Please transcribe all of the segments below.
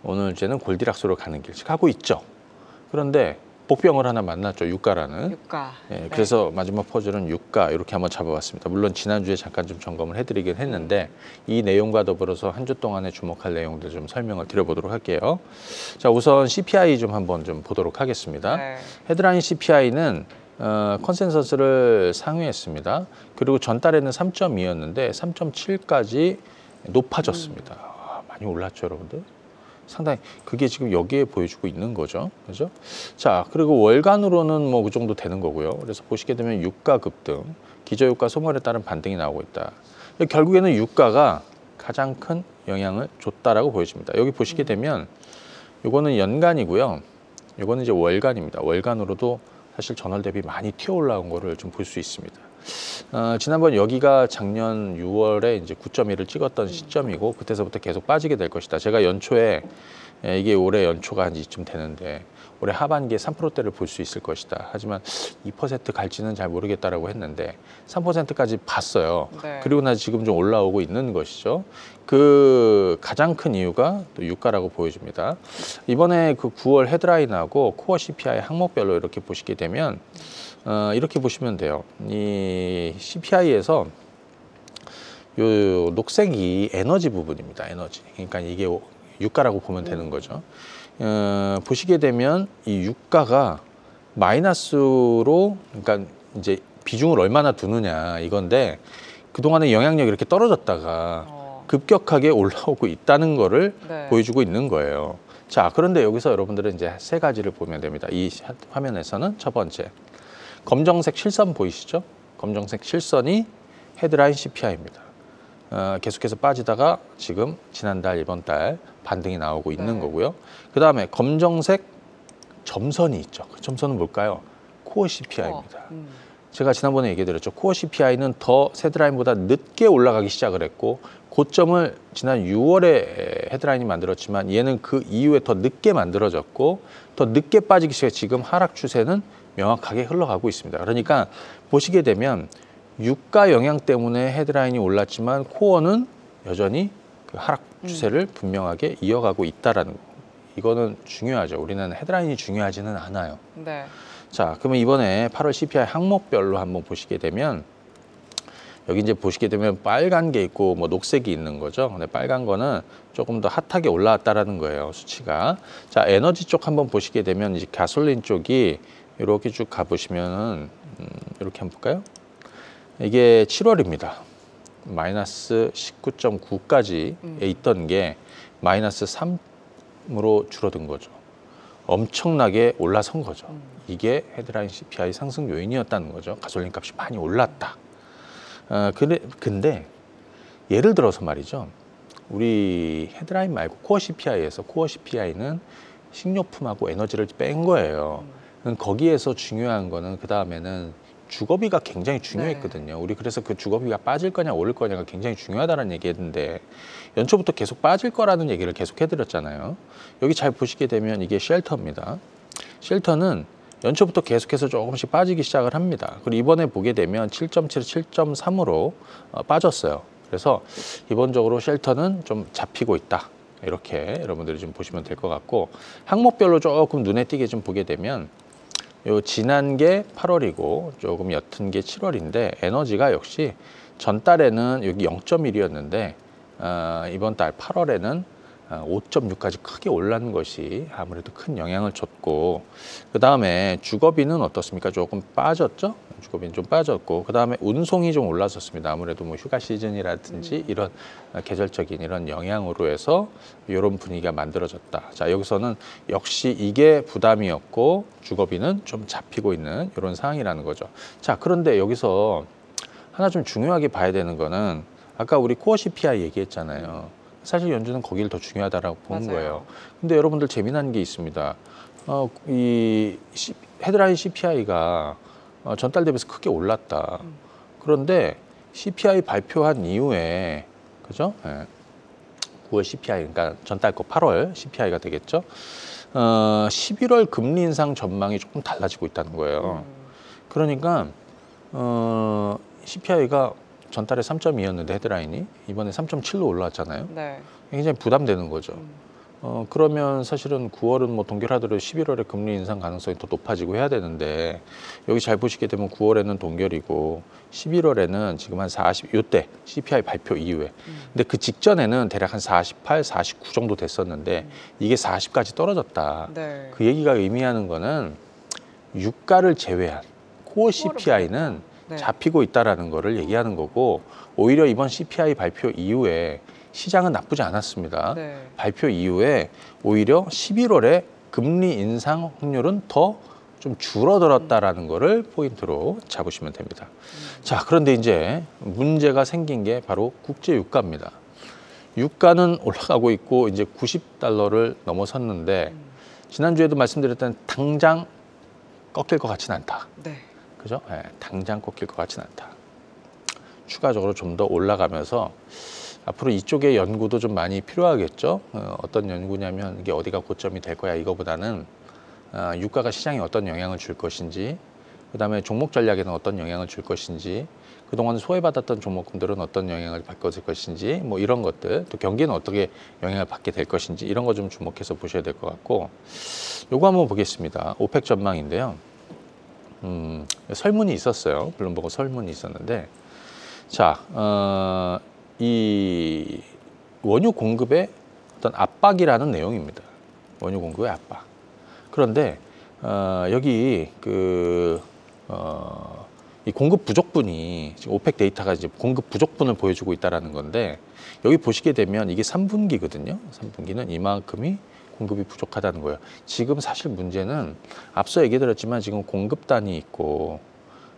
오늘 이제는 골디락스로 가는 길 가고 있죠. 그런데 복병을 하나 만났죠. 유가라는. 유가. 예, 그래서 마지막 퍼즐은 유가 이렇게 한번 잡아봤습니다. 물론 지난주에 잠깐 좀 점검을 해드리긴 했는데 이 내용과 더불어서 한 주 동안에 주목할 내용들 좀 설명을 드려보도록 할게요. 자, 우선 CPI 좀 한번 좀 보도록 하겠습니다. 네. 헤드라인 CPI는 컨센서스를 상회했습니다. 그리고 전달에는 3.2였는데 3.7까지 높아졌습니다. 많이 올랐죠, 여러분들? 상당히 그게 지금 여기에 보여주고 있는 거죠. 그죠? 자, 그리고 월간으로는 뭐 그 정도 되는 거고요. 그래서 보시게 되면 유가 급등, 기저유가 소멸에 따른 반등이 나오고 있다. 결국에는 유가가 가장 큰 영향을 줬다라고 보여집니다. 여기 보시게 되면 요거는 연간이고요. 요거는 이제 월간입니다. 월간으로도 사실 전월 대비 많이 튀어 올라온 거를 좀 볼 수 있습니다. 지난번 여기가 작년 6월에 이제 9.1을 찍었던 시점이고 그때서부터 계속 빠지게 될 것이다. 제가 연초에 이게 올해 연초가 한 이쯤 되는데 올해 하반기에 3%대를 볼 수 있을 것이다. 하지만 2% 갈지는 잘 모르겠다라고 했는데 3%까지 봤어요. 네. 그리고 나서 지금 좀 올라오고 있는 것이죠. 그 가장 큰 이유가 또 유가라고 보여집니다. 이번에 그 9월 헤드라인하고 코어 CPI 항목별로 이렇게 보시게 되면 이렇게 보시면 돼요. 이 CPI에서 요 녹색이 에너지 부분입니다. 에너지. 그러니까 이게 유가라고 보면 되는 거죠. 보시게 되면 이 유가가 마이너스로 그러니까 이제 비중을 얼마나 두느냐 이건데 그동안에 영향력이 이렇게 떨어졌다가 급격하게 올라오고 있다는 거를 네. 보여주고 있는 거예요. 자, 그런데 여기서 여러분들은 이제 세 가지를 보면 됩니다. 이 화면에서는 첫 번째, 검정색 실선 보이시죠? 검정색 실선이 헤드라인 CPI입니다. 계속해서 빠지다가 지금 지난달, 이번 달 반등이 나오고 있는 네. 거고요. 그 다음에 검정색 점선이 있죠. 그 점선은 뭘까요? 코어 CPI입니다. 제가 지난번에 얘기 드렸죠. 코어 CPI는 더 헤드라인보다 늦게 올라가기 시작을 했고 고점을 지난 6월에 헤드라인이 만들었지만 얘는 그 이후에 더 늦게 만들어졌고 더 늦게 빠지기 시작해 지금 하락 추세는 명확하게 흘러가고 있습니다. 그러니까 보시게 되면 유가 영향 때문에 헤드라인이 올랐지만 코어는 여전히 그 하락 추세를 분명하게 이어가고 있다라는 거. 이거는 중요하죠. 우리는 헤드라인이 중요하지는 않아요. 네. 자, 그러면 이번에 8월 CPI 항목별로 한번 보시게 되면 여기 이제 보시게 되면 빨간 게 있고 뭐 녹색이 있는 거죠. 근데 빨간 거는 조금 더 핫하게 올라왔다라는 거예요, 수치가. 자, 에너지 쪽 한번 보시게 되면 이제 가솔린 쪽이 이렇게 쭉 가보시면은 이렇게 한번 볼까요? 이게 7월입니다. 마이너스 19.9까지 있던 게 마이너스 3으로 줄어든 거죠. 엄청나게 올라선 거죠. 이게 헤드라인 CPI 상승 요인이었다는 거죠. 가솔린 값이 많이 올랐다. 근데 예를 들어서 말이죠. 우리 헤드라인 말고 코어 CPI에서 코어 CPI는 식료품하고 에너지를 뺀 거예요. 거기에서 중요한 거는 그 다음에는 주거비가 굉장히 중요했거든요. 네. 우리 그래서 그 주거비가 빠질 거냐 오를 거냐가 굉장히 중요하다는 얘기했는데 연초부터 계속 빠질 거라는 얘기를 계속 해드렸잖아요. 여기 잘 보시게 되면 이게 쉘터입니다. 쉘터는 연초부터 계속해서 조금씩 빠지기 시작을 합니다. 그리고 이번에 보게 되면 7.7, 7.3으로 빠졌어요. 그래서 기본적으로 쉘터는 좀 잡히고 있다. 이렇게 여러분들이 좀 보시면 될 것 같고 항목별로 조금 눈에 띄게 좀 보게 되면 요 지난 게 8월이고 조금 옅은 게 7월인데 에너지가 역시 전달에는 여기 0.1이었는데 이번 달 8월에는 5.6까지 크게 올라는 것이 아무래도 큰 영향을 줬고 그 다음에 주거비는 어떻습니까? 조금 빠졌죠? 주거비는 좀 빠졌고 그 다음에 운송이 좀 올랐었습니다. 아무래도 뭐 휴가 시즌이라든지 이런 계절적인 이런 영향으로 해서 이런 분위기가 만들어졌다. 자, 여기서는 역시 이게 부담이었고 주거비는 좀 잡히고 있는 이런 상황이라는 거죠. 자, 그런데 여기서 하나 좀 중요하게 봐야 되는 거는 아까 우리 코어 CPI 얘기했잖아요. 사실 연준은 거기를 더 중요하다라고 보는 맞아요. 거예요. 근데 여러분들 재미난 게 있습니다. 헤드라인 CPI가 전달 대비해서 크게 올랐다. 그런데 CPI 발표한 이후에 그죠? 네. 9월 CPI 그러니까 전달 거 8월 CPI가 되겠죠. 11월 금리 인상 전망이 조금 달라지고 있다는 거예요. 그러니까 CPI가 전달에 3.2였는데 헤드라인이 이번에 3.7로 올라왔잖아요. 네. 굉장히 부담되는 거죠. 그러면 사실은 9월은 뭐 동결하더라도 11월에 금리 인상 가능성이 더 높아지고 해야 되는데 여기 잘 보시게 되면 9월에는 동결이고 11월에는 지금 한 40, 요때 CPI 발표 이후에 근데 그 직전에는 대략 한 48, 49 정도 됐었는데 이게 40까지 떨어졌다. 네. 그 얘기가 의미하는 거는 유가를 제외한 코어 CPI는 네. 잡히고 있다라는 거를 얘기하는 거고 오히려 이번 CPI 발표 이후에 시장은 나쁘지 않았습니다. 네. 발표 이후에 오히려 11월에 금리 인상 확률은 더 좀 줄어들었다라는 거를 포인트로 잡으시면 됩니다. 자, 그런데 이제 문제가 생긴 게 바로 국제 유가입니다. 유가는 올라가고 있고 이제 90달러를 넘어섰는데 지난주에도 말씀드렸던 당장 꺾일 것 같지는 않다. 네. 그죠? 네, 당장 꺾일 것 같지는 않다. 추가적으로 좀 더 올라가면서 앞으로 이쪽의 연구도 좀 많이 필요하겠죠. 어떤 연구냐면 이게 어디가 고점이 될 거야 이거보다는 유가가 시장에 어떤 영향을 줄 것인지, 그다음에 종목 전략에는 어떤 영향을 줄 것인지, 그동안 소외받았던 종목군들은 어떤 영향을 받게 될 것인지, 뭐 이런 것들, 또 경기는 어떻게 영향을 받게 될 것인지 이런 거 좀 주목해서 보셔야 될 것 같고, 요거 한번 보겠습니다. 오펙 전망인데요. 설문이 있었어요. 블룸버그 설문이 있었는데, 자, 이 원유 공급의 어떤 압박이라는 내용입니다. 원유 공급의 압박. 그런데 여기 이 공급 부족분이 지금 오펙 데이터가 이제 공급 부족분을 보여주고 있다라는 건데 여기 보시게 되면 이게 3분기거든요. 3분기는 이만큼이 공급이 부족하다는 거예요. 지금 사실 문제는 앞서 얘기 드렸지만 지금 공급단이 있고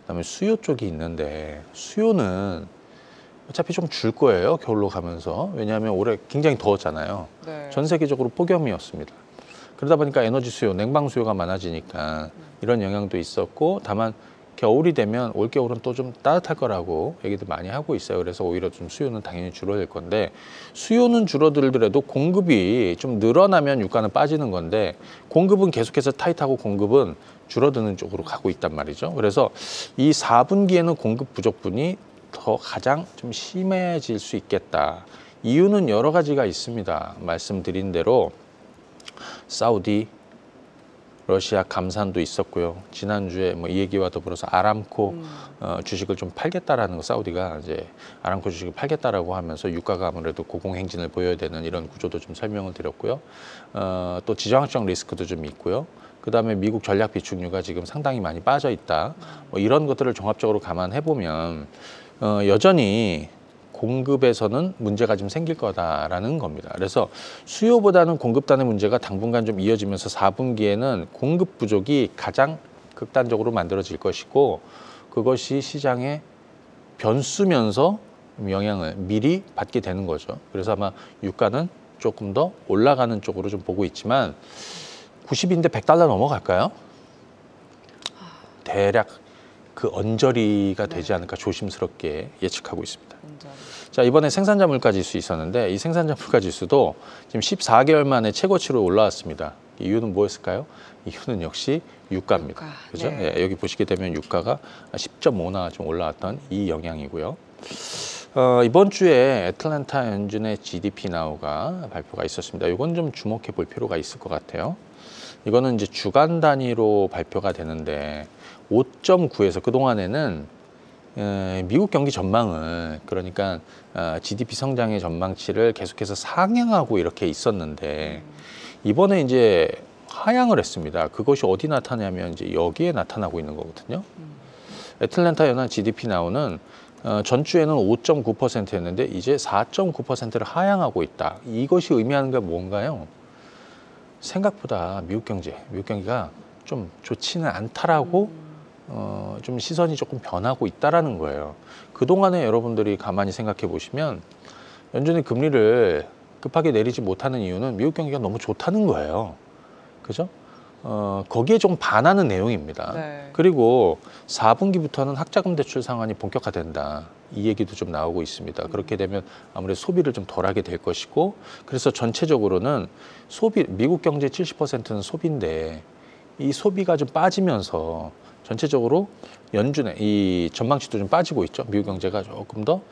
그다음에 수요 쪽이 있는데 수요는 어차피 좀 줄 거예요. 겨울로 가면서. 왜냐하면 올해 굉장히 더웠잖아요. 네. 전 세계적으로 폭염이었습니다. 그러다 보니까 에너지 수요, 냉방 수요가 많아지니까 이런 영향도 있었고 다만 겨울이 되면 올겨울은 또 좀 따뜻할 거라고 얘기들 많이 하고 있어요. 그래서 오히려 좀 수요는 당연히 줄어들 건데 수요는 줄어들더라도 공급이 좀 늘어나면 유가는 빠지는 건데 공급은 계속해서 타이트하고 공급은 줄어드는 쪽으로 가고 있단 말이죠. 그래서 이 4분기에는 공급 부족분이 더 가장 좀 심해질 수 있겠다. 이유는 여러 가지가 있습니다. 말씀드린 대로 사우디, 러시아 감산도 있었고요. 지난주에 뭐 이 얘기와 더불어서 아람코 주식을 좀 팔겠다라는 거 사우디가 이제 아람코 주식을 팔겠다라고 하면서 유가가 아무래도 고공행진을 보여야 되는 이런 구조도 좀 설명을 드렸고요. 또 지정학적 리스크도 좀 있고요. 그다음에 미국 전략 비축유가 지금 상당히 많이 빠져 있다. 뭐 이런 것들을 종합적으로 감안해 보면 여전히 공급에서는 문제가 좀 생길 거다라는 겁니다. 그래서 수요보다는 공급단의 문제가 당분간 좀 이어지면서 4분기에는 공급 부족이 가장 극단적으로 만들어질 것이고 그것이 시장에 변수면서 영향을 미리 받게 되는 거죠. 그래서 아마 유가는 조금 더 올라가는 쪽으로 좀 보고 있지만 90인데 100달러 넘어갈까요? 대략 그 언저리가 되지 않을까 조심스럽게 예측하고 있습니다. 자, 이번에 생산자 물가 지수 있었는데 이 생산자 물가 지수도 지금 14개월 만에 최고치로 올라왔습니다. 이유는 뭐였을까요? 이유는 역시 유가입니다. 그죠? 네. 예, 여기 보시게 되면 유가가 10.5나 좀 올라왔던 이 영향이고요. 이번 주에 애틀랜타 연준의 GDP 나우가 발표가 있었습니다. 이건 좀 주목해 볼 필요가 있을 것 같아요. 이거는 이제 주간 단위로 발표가 되는데 5.9에서 그동안에는 미국 경기 전망을 그러니까 GDP 성장의 전망치를 계속해서 상향하고 이렇게 있었는데 이번에 이제 하향을 했습니다. 그것이 어디 나타나냐면 이제 여기에 나타나고 있는 거거든요. 애틀랜타 연합 GDP 나오는 전주에는 5.9%였는데 이제 4.9%를 하향하고 있다. 이것이 의미하는 게 뭔가요? 생각보다 미국 경기가 좀 좋지는 않다라고 좀 시선이 조금 변하고 있다라는 거예요. 그동안에 여러분들이 가만히 생각해 보시면 연준이 금리를 급하게 내리지 못하는 이유는 미국 경기가 너무 좋다는 거예요. 그죠? 거기에 좀 반하는 내용입니다. 네. 그리고 4분기부터는 학자금 대출 상환이 본격화된다. 이 얘기도 좀 나오고 있습니다. 그렇게 되면 아무래도 소비를 좀 덜하게 될 것이고 그래서 전체적으로는 미국 경제 70%는 소비인데 이 소비가 좀 빠지면서 전체적으로 연준의 이 전망치도 좀 빠지고 있죠. 미국 경제가 조금 더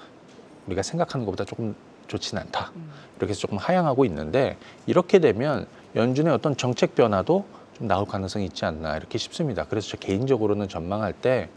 우리가 생각하는 것보다 조금 좋지는 않다. 이렇게 해서 조금 하향하고 있는데 이렇게 되면 연준의 어떤 정책 변화도 좀 나올 가능성이 있지 않나 이렇게 싶습니다. 그래서 저 개인적으로는 전망할 때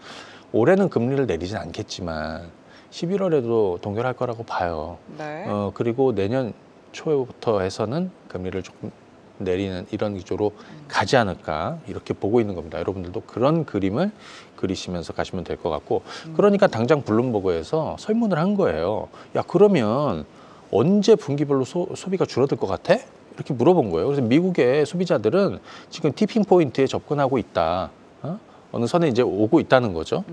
올해는 금리를 내리진 않겠지만 11월에도 동결할 거라고 봐요. 네. 그리고 내년 초부터 해서는 금리를 조금 내리는 이런 기조로 가지 않을까 이렇게 보고 있는 겁니다. 여러분들도 그런 그림을 그리시면서 가시면 될 것 같고 그러니까 당장 블룸버그에서 설문을 한 거예요. 야 그러면 언제 분기별로 소비가 줄어들 것 같아? 이렇게 물어본 거예요. 그래서 미국의 소비자들은 지금 티핑 포인트에 접근하고 있다. 어느 선에 이제 오고 있다는 거죠.